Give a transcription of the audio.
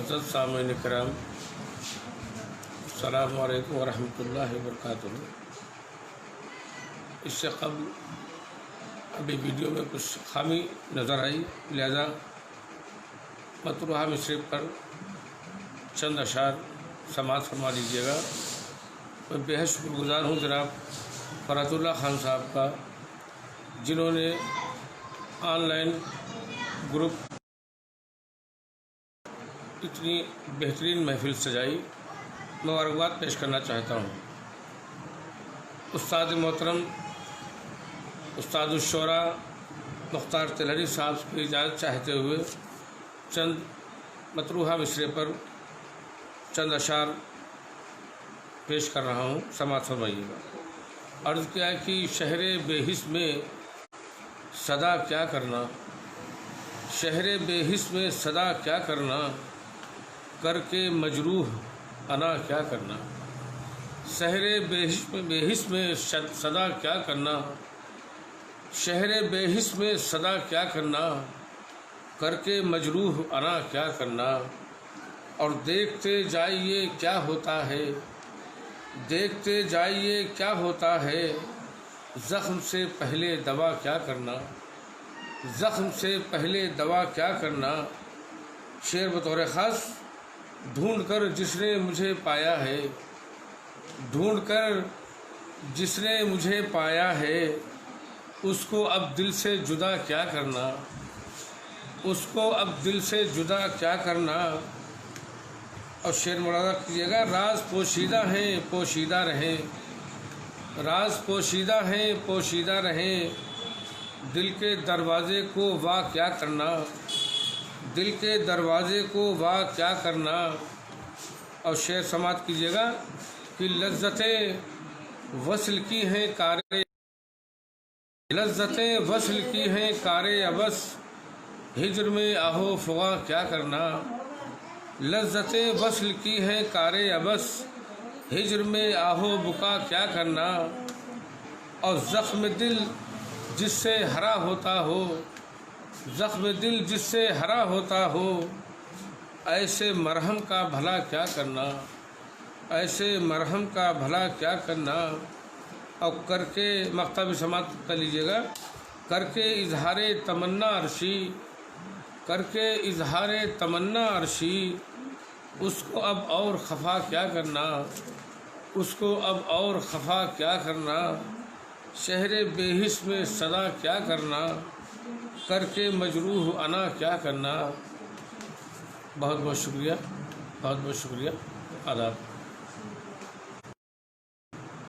मुअज़्ज़ज़ सामीन किराम, अस्सलामु अलैकुम वरहमतुल्लाहि वबरकातुहू। इससे क़ब्ल अभी वीडियो में कुछ खामी नज़र आई, लिहाजा मतरूहा मिसरे पर चंद अशार समाअत फरमा लीजिएगा। मैं बेहद शुक्रगुज़ार हूँ जनाब फ़रातुल्लाह ख़ान साहब का, जिन्होंने ऑनलाइन ग्रुप इतनी बेहतरीन महफिल सजाई। मुबारकबाद पेश करना चाहता हूँ उस्ताद मोहतरम उस्तादुश्शोरा मुख्तार तिलहरी साहब की इजाज़त चाहते हुए चंद मतरूहा मिसरे पर चंद अशार पेश कर रहा हूँ, समाअत फरमाइएगा। अर्ज़ किया है कि शहरे बेहिस में सदा क्या करना, शहरे बेहिस में सदा क्या करना, करके मजरूह अना क्या करना। शहरे बेहिस में सदा क्या करना, शहरे बेहिस में सदा क्या करना, करके मजरूह अना क्या करना। और देखते जाइए क्या होता है, देखते जाइए क्या होता है, ज़ख्म से पहले दवा क्या करना, ज़ख्म से पहले दवा क्या करना। शेर बतौर ख़ास, ढूंढ कर जिसने मुझे पाया है, ढूंढ कर जिसने मुझे पाया है, उसको अब दिल से जुदा क्या करना, उसको अब दिल से जुदा क्या करना। और शेर मुलाज़ा कीजिएगा, राज पोशीदा हैं पोशीदा रहें, राज पोशीदा हैं पोशीदा रहें, दिल के दरवाज़े को वाह क्या करना, दिल के दरवाज़े को वाह क्या करना। और शेर समाअत कीजिएगा कि लज्जतें वस्ल की हैं कारे, लज्जतें वस्ल की हैं कारे अबस, हिज्र में आहो फुगा क्या करना। लज्जतें वस्ल की हैं कारे अबस, हिज्र में आहो बुका क्या करना। और ज़ख्म दिल जिससे हरा होता हो, ज़ख्म दिल जिससे हरा होता हो, ऐसे मरहम का भला क्या करना, ऐसे मरहम का भला क्या करना। और करके मक़ता भी समाअत कर लीजिएगा, करके इजहारे तमन्ना अर्शी, करके इजहारे तमन्ना अर्शी, उसको अब और खफा क्या करना, उसको अब और खफा क्या करना। शहरे बेहिस में सदा क्या करना, करके मजरूह अना क्या करना। बहुत बहुत शुक्रिया, बहुत बहुत शुक्रिया। आदाब।